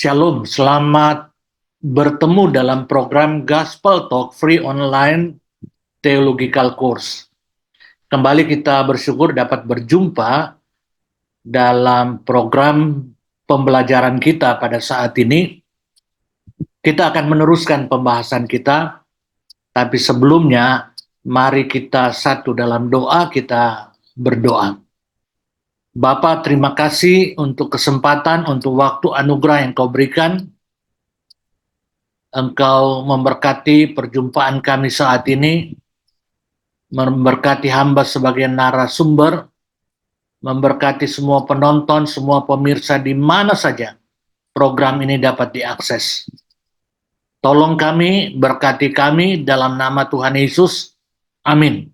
Shalom, selamat bertemu dalam program Gospel Talk Free Online Theological Course. Kembali kita bersyukur dapat berjumpa dalam program pembelajaran kita pada saat ini. Kita akan meneruskan pembahasan kita, tapi sebelumnya mari kita satu dalam doa, kita berdoa. Bapa, terima kasih untuk kesempatan, untuk waktu anugerah yang Kau berikan. Engkau memberkati perjumpaan kami saat ini, memberkati hamba sebagai narasumber, memberkati semua penonton, semua pemirsa di mana saja program ini dapat diakses. Tolong kami, berkati kami dalam nama Tuhan Yesus. Amin.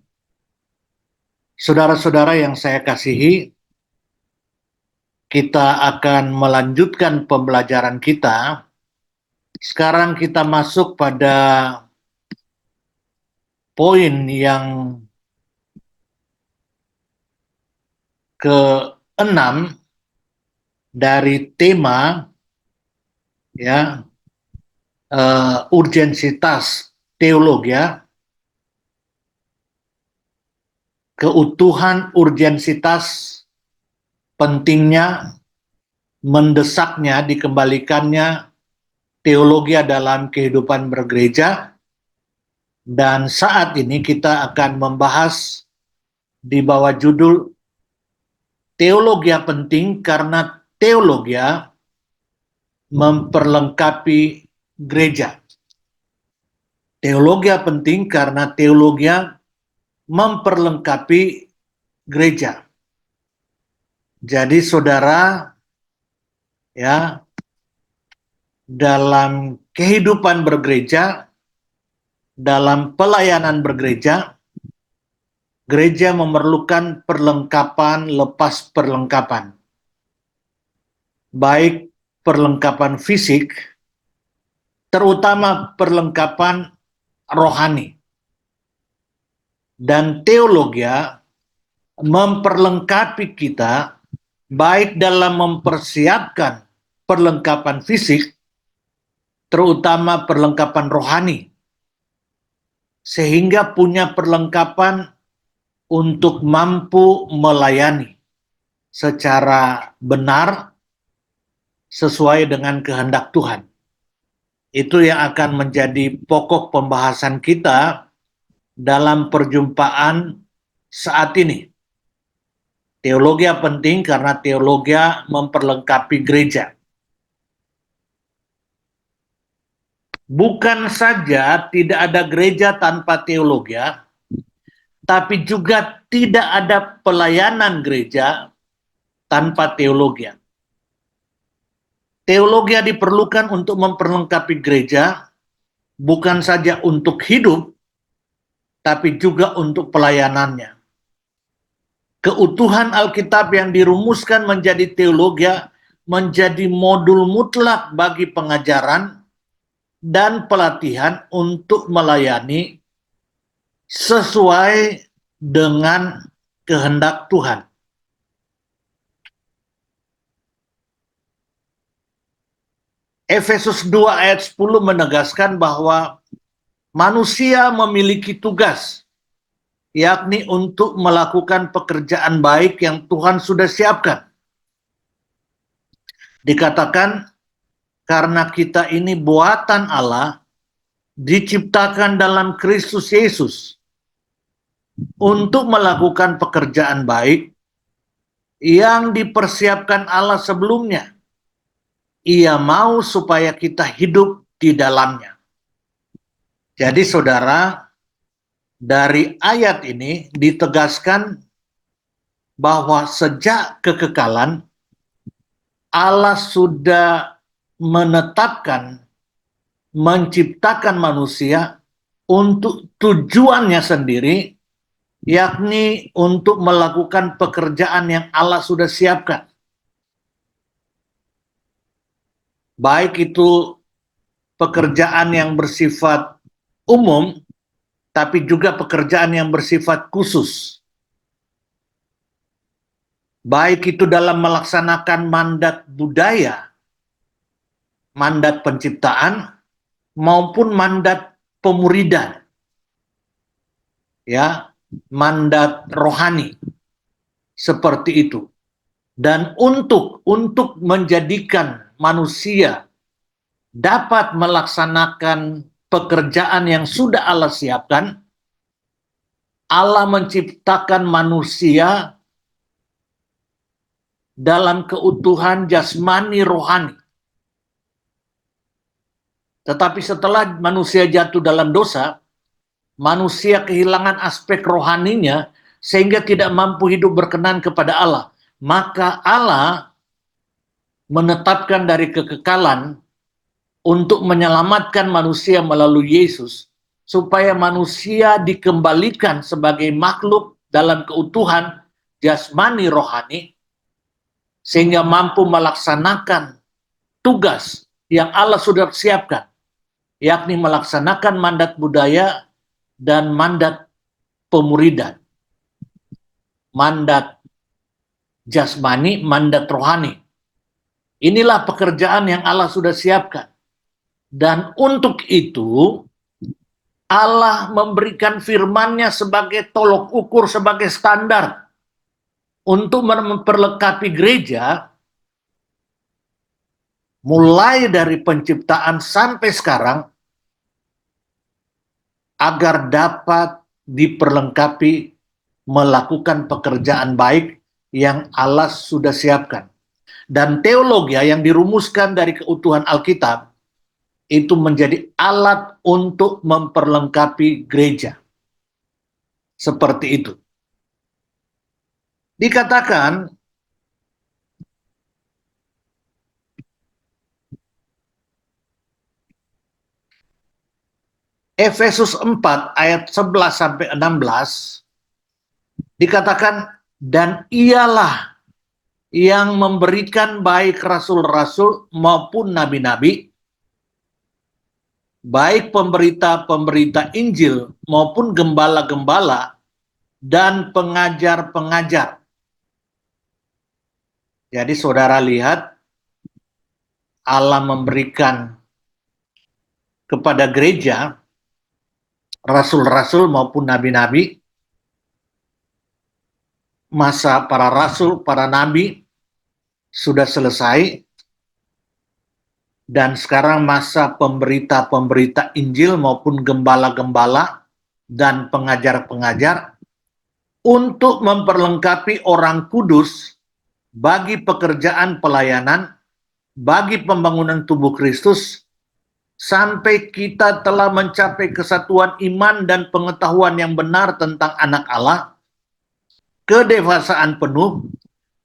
Saudara-saudara yang saya kasihi, kita akan melanjutkan pembelajaran kita. Sekarang kita masuk pada poin yang ke-6 dari tema urgensitas teologi, keutuhan urgensitas pentingnya, mendesaknya dikembalikannya teologi dalam kehidupan bergereja. Dan saat ini kita akan membahas di bawah judul teologi penting karena teologi memperlengkapi gereja. Teologi penting karena teologi memperlengkapi gereja. Jadi saudara, ya, dalam kehidupan bergereja, dalam pelayanan bergereja, gereja memerlukan perlengkapan lepas perlengkapan. Baik perlengkapan fisik, terutama perlengkapan rohani. Dan teologi memperlengkapi kita baik dalam mempersiapkan perlengkapan fisik, terutama perlengkapan rohani, sehingga punya perlengkapan untuk mampu melayani secara benar sesuai dengan kehendak Tuhan. Itu yang akan menjadi pokok pembahasan kita dalam perjumpaan saat ini. Teologi penting karena teologi memperlengkapi gereja. Bukan saja tidak ada gereja tanpa teologi, tapi juga tidak ada pelayanan gereja tanpa teologi. Teologi diperlukan untuk memperlengkapi gereja, bukan saja untuk hidup, tapi juga untuk pelayanannya. Keutuhan Alkitab yang dirumuskan menjadi teologi menjadi modul mutlak bagi pengajaran dan pelatihan untuk melayani sesuai dengan kehendak Tuhan. Efesus 2 ayat 10 menegaskan bahwa manusia memiliki tugas, yakni untuk melakukan pekerjaan baik yang Tuhan sudah siapkan. Dikatakan, karena kita ini buatan Allah, diciptakan dalam Kristus Yesus untuk melakukan pekerjaan baik yang dipersiapkan Allah sebelumnya. Ia mau supaya kita hidup di dalamnya. Jadi saudara, dari ayat ini ditegaskan bahwa sejak kekekalan Allah sudah menetapkan, menciptakan manusia untuk tujuannya sendiri, yakni untuk melakukan pekerjaan yang Allah sudah siapkan. Baik itu pekerjaan yang bersifat umum, tapi juga pekerjaan yang bersifat khusus. Baik itu dalam melaksanakan mandat budaya, mandat penciptaan maupun mandat pemuridan, ya, mandat rohani seperti itu. Dan untuk menjadikan manusia dapat melaksanakan pekerjaan yang sudah Allah siapkan, Allah menciptakan manusia dalam keutuhan jasmani rohani. Tetapi setelah manusia jatuh dalam dosa, manusia kehilangan aspek rohaninya sehingga tidak mampu hidup berkenan kepada Allah. Maka Allah menetapkan dari kekekalan untuk menyelamatkan manusia melalui Yesus, supaya manusia dikembalikan sebagai makhluk dalam keutuhan jasmani rohani, sehingga mampu melaksanakan tugas yang Allah sudah siapkan, yakni melaksanakan mandat budaya dan mandat pemuridan. Mandat jasmani, mandat rohani. Inilah pekerjaan yang Allah sudah siapkan. Dan untuk itu, Allah memberikan firman-Nya sebagai tolok ukur, sebagai standar untuk memperlengkapi gereja, mulai dari penciptaan sampai sekarang, agar dapat diperlengkapi melakukan pekerjaan baik yang Allah sudah siapkan. Dan teologi yang dirumuskan dari keutuhan Alkitab itu menjadi alat untuk memperlengkapi gereja. Seperti itu. Dikatakan Efesus 4 ayat 11 sampai 16 dikatakan, dan ialah yang memberikan baik rasul-rasul maupun nabi-nabi, baik pemberita-pemberita Injil maupun gembala-gembala dan pengajar-pengajar. Jadi saudara lihat, Allah memberikan kepada gereja rasul-rasul maupun nabi-nabi. Masa para rasul, para nabi sudah selesai, dan sekarang masa pemberita-pemberita Injil maupun gembala-gembala dan pengajar-pengajar untuk memperlengkapi orang kudus bagi pekerjaan pelayanan, bagi pembangunan tubuh Kristus, sampai kita telah mencapai kesatuan iman dan pengetahuan yang benar tentang anak Allah, kedewasaan penuh,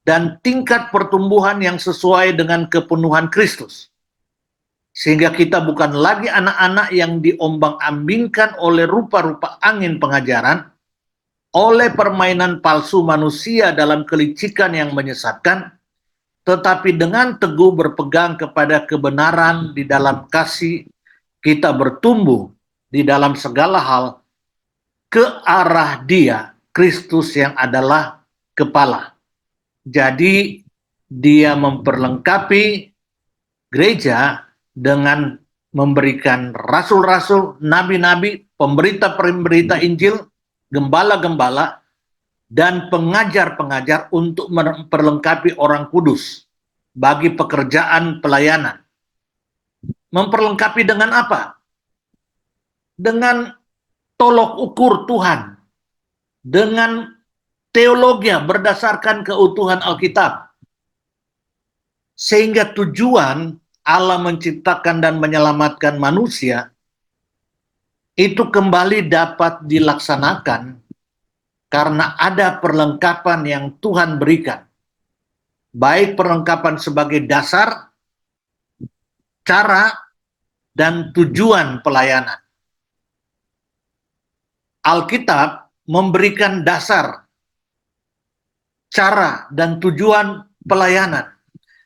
dan tingkat pertumbuhan yang sesuai dengan kepenuhan Kristus. Sehingga kita bukan lagi anak-anak yang diombang-ambingkan oleh rupa-rupa angin pengajaran, oleh permainan palsu manusia dalam kelicikan yang menyesatkan, tetapi dengan teguh berpegang kepada kebenaran di dalam kasih, kita bertumbuh di dalam segala hal ke arah Dia, Kristus yang adalah kepala. Jadi Dia memperlengkapi gereja dengan memberikan rasul-rasul, nabi-nabi, pemberita-pemberita Injil, gembala-gembala, dan pengajar-pengajar untuk memperlengkapi orang kudus bagi pekerjaan pelayanan. Memperlengkapi dengan apa? Dengan tolok ukur Tuhan, dengan teologi berdasarkan keutuhan Alkitab, sehingga tujuan Allah menciptakan dan menyelamatkan manusia itu kembali dapat dilaksanakan karena ada perlengkapan yang Tuhan berikan, baik perlengkapan sebagai dasar, cara, dan tujuan pelayanan. Alkitab memberikan dasar, cara, dan tujuan pelayanan.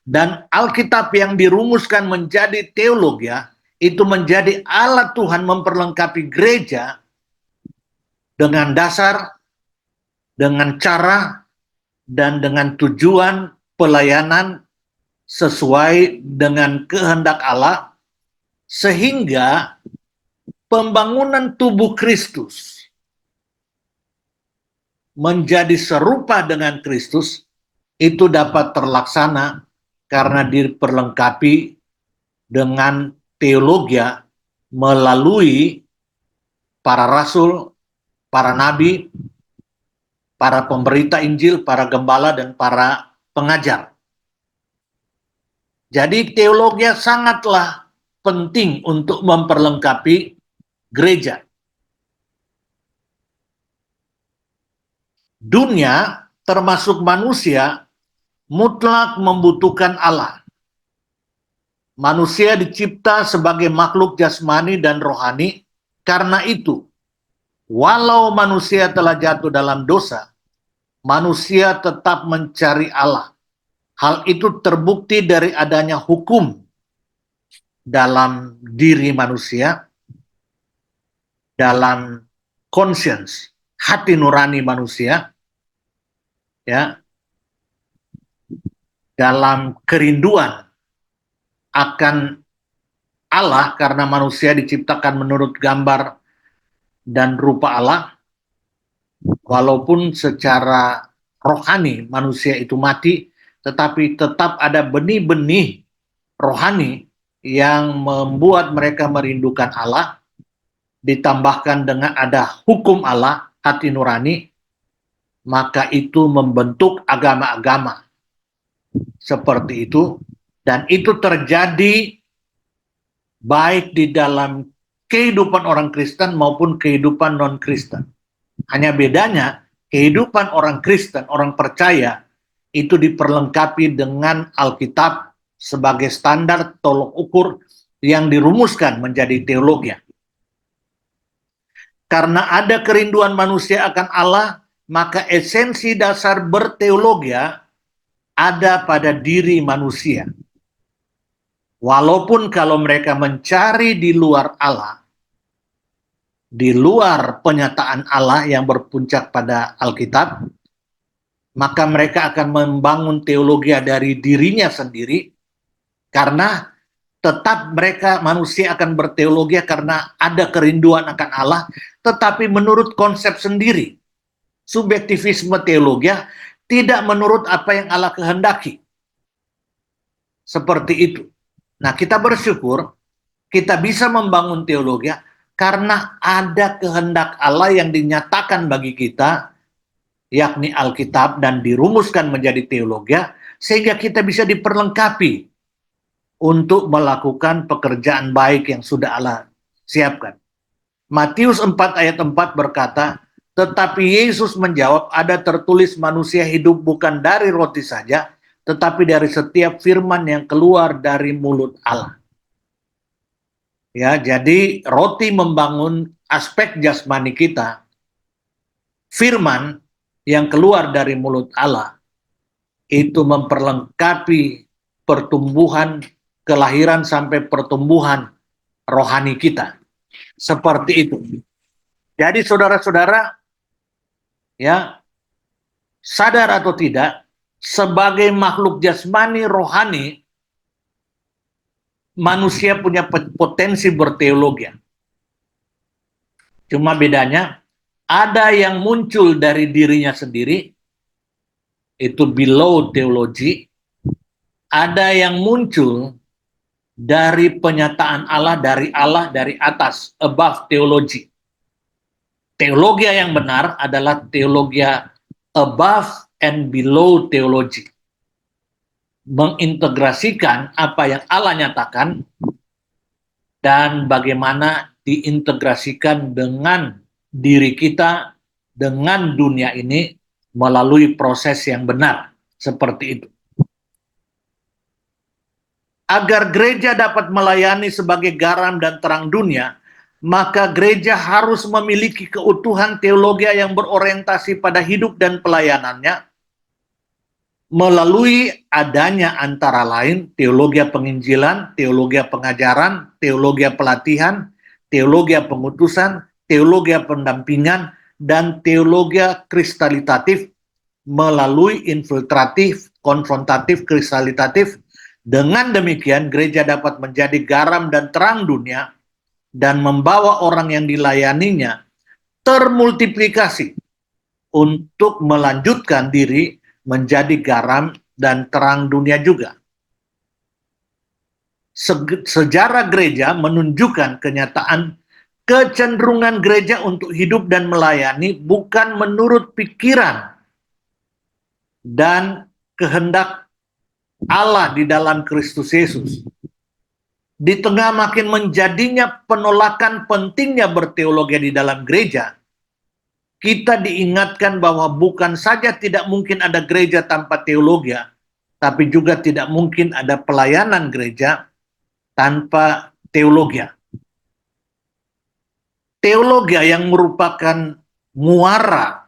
Dan Alkitab yang dirumuskan menjadi teologi itu menjadi alat Tuhan memperlengkapi gereja dengan dasar, dengan cara, dan dengan tujuan pelayanan sesuai dengan kehendak Allah, sehingga pembangunan tubuh Kristus menjadi serupa dengan Kristus itu dapat terlaksana karena diperlengkapi dengan teologi melalui para rasul, para nabi, para pemberita Injil, para gembala, dan para pengajar. Jadi teologi sangatlah penting untuk memperlengkapi gereja. Dunia, termasuk manusia, mutlak membutuhkan Allah. Manusia dicipta sebagai makhluk jasmani dan rohani. Karena itu, walau manusia telah jatuh dalam dosa, manusia tetap mencari Allah. Hal itu terbukti dari adanya hukum dalam diri manusia, dalam conscience, hati nurani manusia, ya, dalam kerinduan akan Allah, karena manusia diciptakan menurut gambar dan rupa Allah. Walaupun secara rohani manusia itu mati, tetapi tetap ada benih-benih rohani yang membuat mereka merindukan Allah, ditambahkan dengan ada hukum Allah, hati nurani, maka itu membentuk agama-agama seperti itu. Dan itu terjadi baik di dalam kehidupan orang Kristen maupun kehidupan non-Kristen. Hanya bedanya, kehidupan orang Kristen, orang percaya, itu diperlengkapi dengan Alkitab sebagai standar tolok ukur yang dirumuskan menjadi teologi. Karena ada kerinduan manusia akan Allah, maka esensi dasar berteologi ada pada diri manusia. Walaupun kalau mereka mencari di luar Allah, di luar penyataan Allah yang berpuncak pada Alkitab, maka mereka akan membangun teologi dari dirinya sendiri, karena tetap mereka manusia akan berteologi karena ada kerinduan akan Allah, tetapi menurut konsep sendiri. Subjektivisme teologi tidak menurut apa yang Allah kehendaki. Seperti itu. Nah, kita bersyukur kita bisa membangun teologi karena ada kehendak Allah yang dinyatakan bagi kita, yakni Alkitab, dan dirumuskan menjadi teologi, sehingga kita bisa diperlengkapi untuk melakukan pekerjaan baik yang sudah Allah siapkan. Matius 4 ayat 4 berkata, tetapi Yesus menjawab, ada tertulis manusia hidup bukan dari roti saja, tetapi dari setiap firman yang keluar dari mulut Allah. Ya, jadi roti membangun aspek jasmani kita. Firman yang keluar dari mulut Allah itu memperlengkapi pertumbuhan, kelahiran sampai pertumbuhan rohani kita. Seperti itu. Jadi saudara-saudara, ya, sadar atau tidak, sebagai makhluk jasmani rohani, manusia punya potensi berteologi. Cuma bedanya, ada yang muncul dari dirinya sendiri, itu below teologi. Ada yang muncul dari penyataan Allah, dari atas, above teologi. Teologi yang benar adalah teologi above and below teologi. Mengintegrasikan apa yang Allah nyatakan dan bagaimana diintegrasikan dengan diri kita, dengan dunia ini melalui proses yang benar. Seperti itu. Agar gereja dapat melayani sebagai garam dan terang dunia, maka gereja harus memiliki keutuhan teologi yang berorientasi pada hidup dan pelayanannya, melalui adanya antara lain teologi penginjilan, teologi pengajaran, teologi pelatihan, teologi pengutusan, teologi pendampingan, dan teologi kristalitatif melalui infiltratif, konfrontatif, kristalitatif, Dengan demikian, gereja dapat menjadi garam dan terang dunia dan membawa orang yang dilayaninya termultiplikasi untuk melanjutkan diri menjadi garam dan terang dunia juga. Sejarah gereja menunjukkan kenyataan kecenderungan gereja untuk hidup dan melayani bukan menurut pikiran dan kehendak Allah di dalam Kristus Yesus. Di tengah makin menjadinya penolakan pentingnya berteologi di dalam gereja, kita diingatkan bahwa bukan saja tidak mungkin ada gereja tanpa teologi, tapi juga tidak mungkin ada pelayanan gereja tanpa teologi. Teologi yang merupakan muara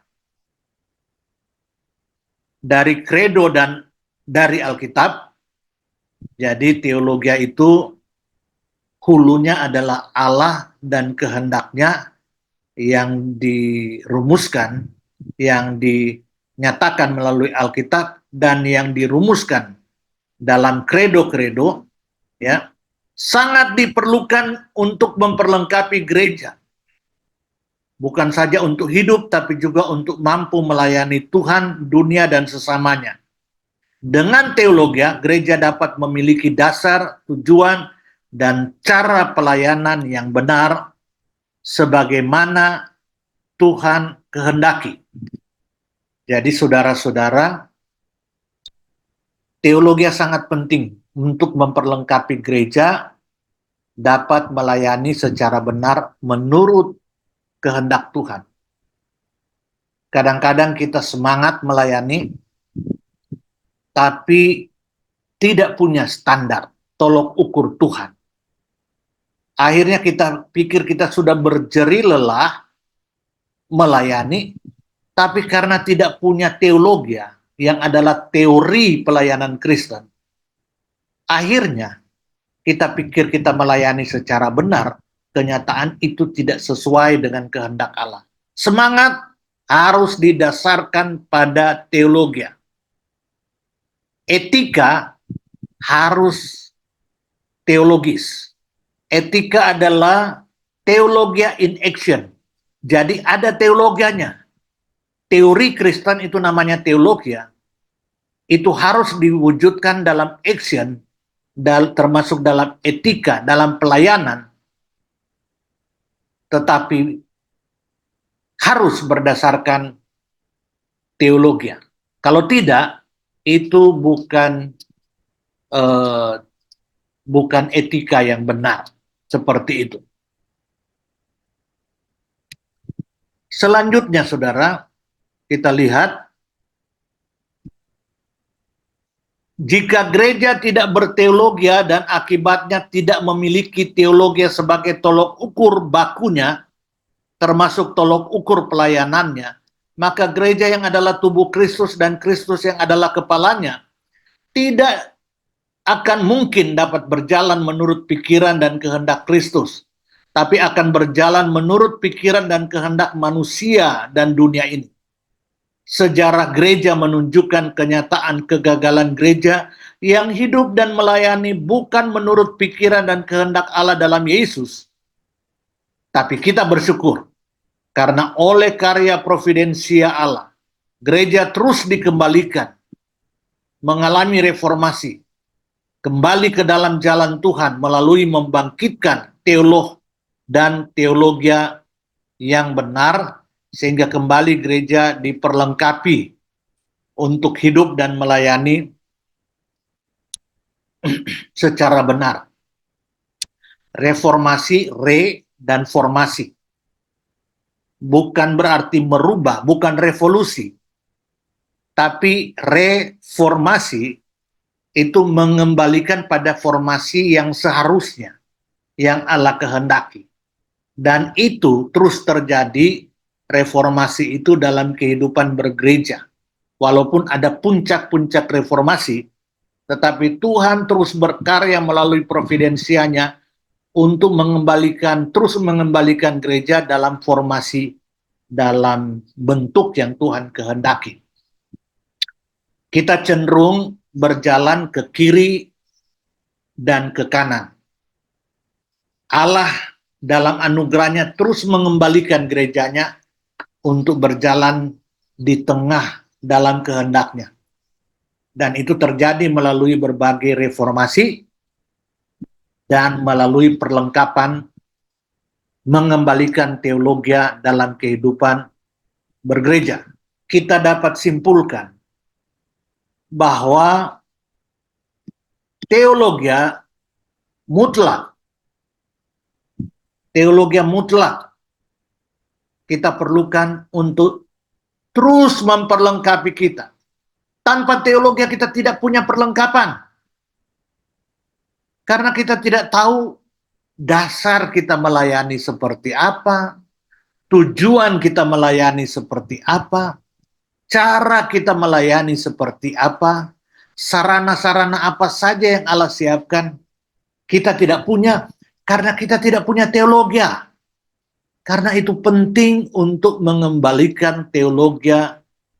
dari kredo dan dari Alkitab. Jadi teologi itu hulunya adalah Allah dan kehendaknya yang dirumuskan, yang dinyatakan melalui Alkitab, dan yang dirumuskan dalam kredo-kredo, ya, sangat diperlukan untuk memperlengkapi gereja. Bukan saja untuk hidup, tapi juga untuk mampu melayani Tuhan, dunia, dan sesamanya. Dengan teologi, gereja dapat memiliki dasar, tujuan, dan cara pelayanan yang benar sebagaimana Tuhan kehendaki. Jadi saudara-saudara, teologi sangat penting untuk memperlengkapi gereja dapat melayani secara benar menurut kehendak Tuhan. Kadang-kadang kita semangat melayani, tapi tidak punya standar tolok ukur Tuhan. Akhirnya kita pikir kita sudah berjeri lelah melayani, tapi karena tidak punya teologi yang adalah teori pelayanan Kristen, akhirnya kita pikir kita melayani secara benar, kenyataan itu tidak sesuai dengan kehendak Allah. Semangat harus didasarkan pada teologi. Etika harus teologis. Etika adalah teologi in action. Jadi ada teologianya. Teori Kristen itu namanya teologi. Itu harus diwujudkan dalam action, termasuk dalam etika, dalam pelayanan. Tetapi harus berdasarkan teologi. Kalau tidak, itu bukan etika yang benar. Seperti itu. Selanjutnya, saudara, kita lihat, jika gereja tidak berteologi dan akibatnya tidak memiliki teologi sebagai tolok ukur bakunya, termasuk tolok ukur pelayanannya, maka gereja yang adalah tubuh Kristus dan Kristus yang adalah kepalanya tidak akan mungkin dapat berjalan menurut pikiran dan kehendak Kristus, tapi akan berjalan menurut pikiran dan kehendak manusia dan dunia ini. Sejarah gereja menunjukkan kenyataan kegagalan gereja yang hidup dan melayani bukan menurut pikiran dan kehendak Allah dalam Yesus. Tapi kita bersyukur karena oleh karya providensia Allah, gereja terus dikembalikan, mengalami reformasi, kembali ke dalam jalan Tuhan melalui membangkitkan teolog dan teologi yang benar, sehingga kembali gereja diperlengkapi untuk hidup dan melayani secara benar. Reformasi, dan formasi. Bukan berarti merubah, bukan revolusi. Tapi reformasi itu mengembalikan pada formasi yang seharusnya, yang Allah kehendaki. Dan itu terus terjadi, reformasi itu dalam kehidupan bergereja. Walaupun ada puncak-puncak reformasi, tetapi Tuhan terus berkarya melalui providensianya untuk terus mengembalikan gereja dalam formasi, dalam bentuk yang Tuhan kehendaki. Kita cenderung berjalan ke kiri dan ke kanan. Allah dalam anugerahnya terus mengembalikan gerejanya untuk berjalan di tengah dalam kehendaknya. Dan itu terjadi melalui berbagai reformasi dan melalui perlengkapan mengembalikan teologi dalam kehidupan bergereja. Kita dapat simpulkan bahwa teologi mutlak, kita perlukan untuk terus memperlengkapi kita. Tanpa teologi kita tidak punya perlengkapan. Karena kita tidak tahu dasar kita melayani seperti apa, tujuan kita melayani seperti apa, cara kita melayani seperti apa, sarana-sarana apa saja yang Allah siapkan, kita tidak punya karena kita tidak punya teologi. Karena itu penting untuk mengembalikan teologi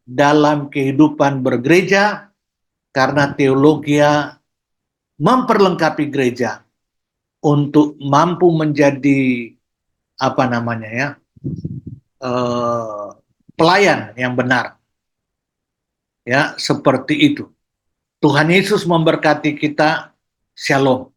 dalam kehidupan bergereja, karena teologi memperlengkapi gereja untuk mampu menjadi pelayan yang benar. Ya, seperti itu. Tuhan Yesus memberkati kita. Shalom.